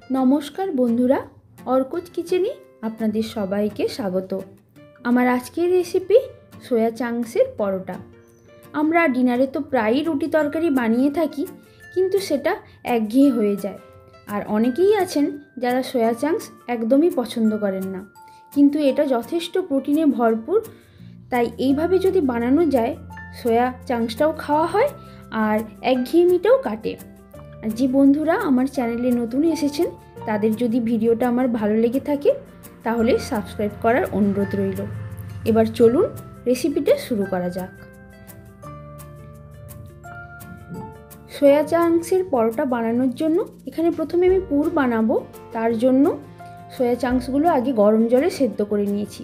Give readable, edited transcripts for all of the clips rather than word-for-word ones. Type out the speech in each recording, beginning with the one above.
নমস্কার বন্ধুরা, অর্কজ কিচেনে আপনাদের সবাইকে স্বাগত। আমার আজকের রেসিপি সোয়া চাংসের পরোটা। আমরা ডিনারে তো প্রায়ই রুটি তরকারি বানিয়ে থাকি, কিন্তু সেটা একঘেয়ে হয়ে যায়। আর অনেকেই আছেন যারা সোয়া চাংস একদমই পছন্দ করেন না, কিন্তু এটা যথেষ্ট প্রোটিনে ভরপুর। তাই এইভাবে যদি বানানো যায়, সোয়া চাংসটাও খাওয়া হয় আর একঘেয়েমিটাও কাটে। আর যে বন্ধুরা আমার চ্যানেলে নতুন এসেছেন, তাদের যদি ভিডিওটা আমার ভালো লেগে থাকে তাহলে সাবস্ক্রাইব করার অনুরোধ রইল। এবার চলুন রেসিপিটা শুরু করা যাক। সোয়া চাংসের পরোটা বানানোর জন্য এখানে প্রথমে আমি পুর বানাবো। তার জন্য সোয়া চাংসগুলো আগে গরম জলে সেদ্ধ করে নিয়েছি।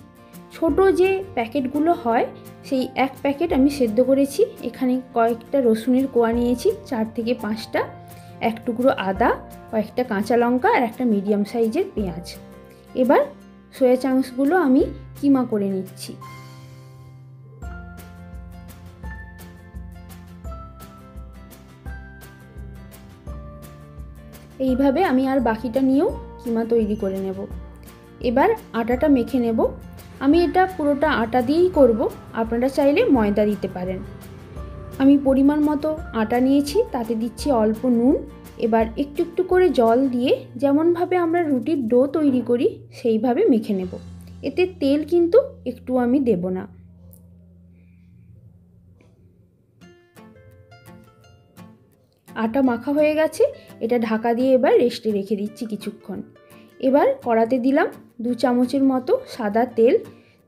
ছোট যে প্যাকেটগুলো হয় সেই এক প্যাকেট আমি সেদ্ধ করেছি। এখানে কয়েকটা রসুনের কোয়া নিয়েছি, 4 থেকে 5টা, এক টুকরো আদা, কয়েকটা কাঁচা লঙ্কা আর একটা মিডিয়াম সাইজের পেঁয়াজ। এবার সোয়া চাংসগুলো আমি কিমা করে নিচ্ছি। এইভাবে আমি আর বাকিটা নিয়েও কিমা তৈরি করে নেব। এবার আটাটা মেখে নেব। আমি এটা পুরোটা আটা দিয়েই করব, আপনারা চাইলে ময়দা দিতে পারেন। আমি পরিমাণ মতো আটা নিয়েছি, তাতে দিচ্ছি অল্প নুন। এবার একটু একটু করে জল দিয়ে যেমনভাবে আমরা রুটির ডো তৈরি করি সেইভাবে মেখে নেব। এতে তেল কিন্তু একটু আমি দেব না। আটা মাখা হয়ে গেছে, এটা ঢাকা দিয়ে এবার রেস্টে রেখে দিচ্ছি কিছুক্ষণ। এবার কড়াতে দিলাম 2 চামচের মতো সাদা তেল।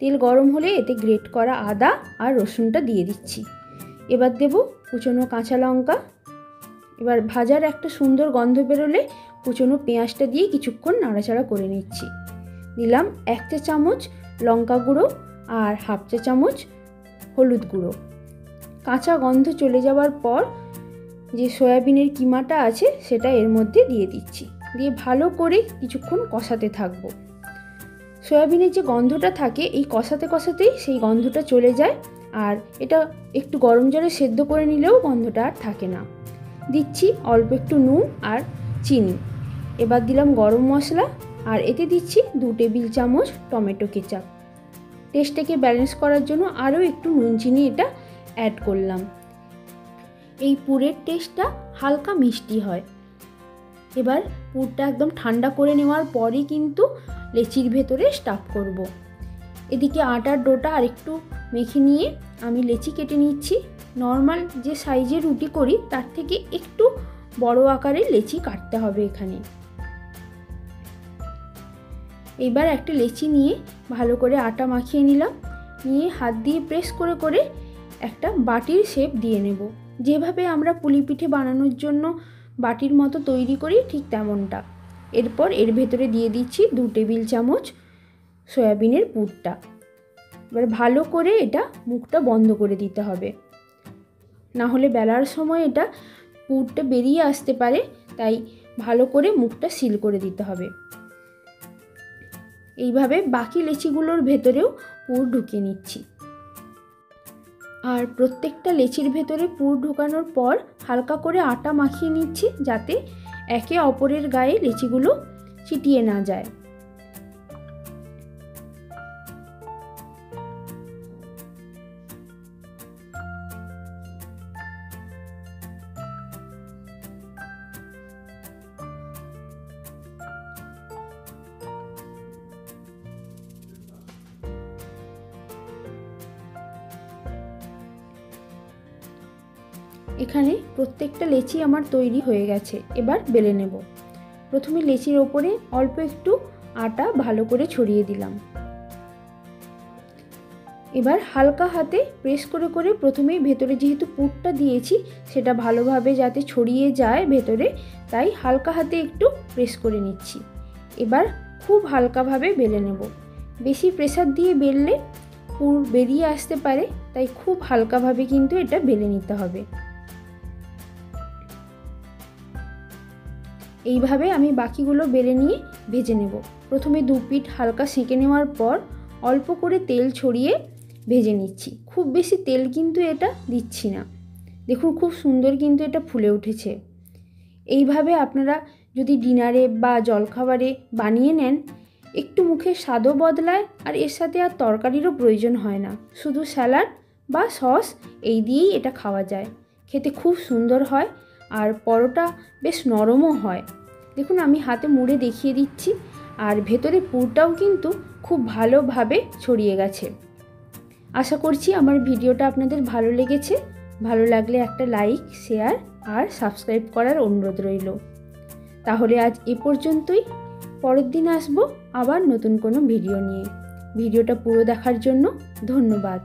তেল গরম হলে এতে গ্রেট করা আদা আর রসুনটা দিয়ে দিচ্ছি। এবার দেব কুচনো কাঁচা লঙ্কা। এবার ভাজার একটা সুন্দর গন্ধ বেরোলে কুচনো পেঁয়াজটা দিয়ে কিছুক্ষণ নাড়াচাড়া করে নিচ্ছি। দিলাম 1 চা চামচ লঙ্কা গুঁড়ো আর 1/2 চা চামচ হলুদ গুঁড়ো। কাঁচা গন্ধ চলে যাওয়ার পর যে সয়াবিনের কিমাটা আছে সেটা এর মধ্যে দিয়ে দিচ্ছি। দিয়ে ভালো করে কিছুক্ষণ কষাতে থাকবো। সয়াবিনের যে গন্ধটা থাকে, এই কষাতে কষাতেই সেই গন্ধটা চলে যায়। আর এটা একটু গরম জলে সেদ্ধ করে নিলেও গন্ধটা আর থাকে না। দিচ্ছি অল্প একটু নুন আর চিনি। এবার দিলাম গরম মশলা আর এতে দিচ্ছি 2 টেবিল চামচ টমেটো কেচাপ। টেস্টটাকে ব্যালেন্স করার জন্য আরও একটু নুন চিনি এটা অ্যাড করলাম। এই পুরের টেস্টটা হালকা মিষ্টি হয়। এবার পুরটা একদম ঠান্ডা করে নেওয়ার পরই কিন্তু লেচির ভেতরে স্টাফ করব। এদিকে আটার ডোটা আরেকটু মেখে নিয়ে আমি লেচি কেটে নিচ্ছি। নর্মাল যে সাইজের রুটি করি তার থেকে একটু বড় আকারের লেচি কাটতে হবে এখানে। এবার একটা লেচি নিয়ে ভালো করে আটা মাখিয়ে নিলাম। নিয়ে হাত দিয়ে প্রেস করে করে একটা বাটির শেপ দিয়ে নেব। যেভাবে আমরা পুলি পিঠে বানানোর জন্য বাটির মতো তৈরি করি ঠিক তেমনটা। এরপর এর ভেতরে দিয়ে দিচ্ছি 2 টেবিল চামচ সয়াবিনের পুরটা। এবার ভালো করে এটা মুখটা বন্ধ করে দিতে হবে, না হলে বেলার সময় এটা পুরটা বেরিয়ে আসতে পারে। তাই ভালো করে মুখটা সিল করে দিতে হবে। এইভাবে বাকি লেচিগুলোর ভেতরেও পুর ঢুকিয়ে নিচ্ছি। আর প্রত্যেকটা লেচির ভেতরে পুর ঢোকানোর পর হালকা করে আটা মাখিয়ে নিচ্ছি, যাতে একে অপরের গায়ে লেচিগুলো চিটিয়ে না যায়। এখানে প্রত্যেকটা লেচি আমার তৈরি হয়ে গেছে। এবার বেলে নেব। প্রথমে লেচির ওপরে অল্প একটু আটা ভালো করে ছড়িয়ে দিলাম। এবার হালকা হাতে প্রেস করে করে প্রথমেই ভেতরে যেহেতু পুরটা দিয়েছি সেটা ভালোভাবে যাতে ছড়িয়ে যায় ভেতরে, তাই হালকা হাতে একটু প্রেস করে নিচ্ছি। এবার খুব হালকাভাবে বেলে নেব। বেশি প্রেসার দিয়ে বেললে পুর বেরিয়ে আসতে পারে, তাই খুব হালকাভাবে কিন্তু এটা বেলে নিতে হবে। এইভাবে আমি বাকিগুলো বেলে নিয়ে ভেজে নেব। প্রথমে 2 পিঠ হালকা সেঁকে নেওয়ার পর অল্প করে তেল ছড়িয়ে ভেজে নিচ্ছি। খুব বেশি তেল কিন্তু এটা দিচ্ছি না। দেখুন খুব সুন্দর কিন্তু এটা ফুলে উঠেছে। এইভাবে আপনারা যদি ডিনারে বা জলখাবারে বানিয়ে নেন, একটু মুখের স্বাদও বদলায় আর এর সাথে আর তরকারিরও প্রয়োজন হয় না, শুধু স্যালাড বা সস এই দিয়েই এটা খাওয়া যায়। খেতে খুব সুন্দর হয় আর পরোটা বেশ নরমও হয়। দেখুন আমি হাতে মুড়ে দেখিয়ে দিচ্ছি, আর ভেতরে পুরটাও কিন্তু খুব ভালোভাবে ছড়িয়ে গেছে। আশা করছি আমার ভিডিওটা আপনাদের ভালো লেগেছে। ভালো লাগলে একটা লাইক, শেয়ার আর সাবস্ক্রাইব করার অনুরোধ রইল। তাহলে আজ এ পর্যন্তই। পরের দিন আসবো আবার নতুন কোনো ভিডিও নিয়ে। ভিডিওটা পুরো দেখার জন্য ধন্যবাদ।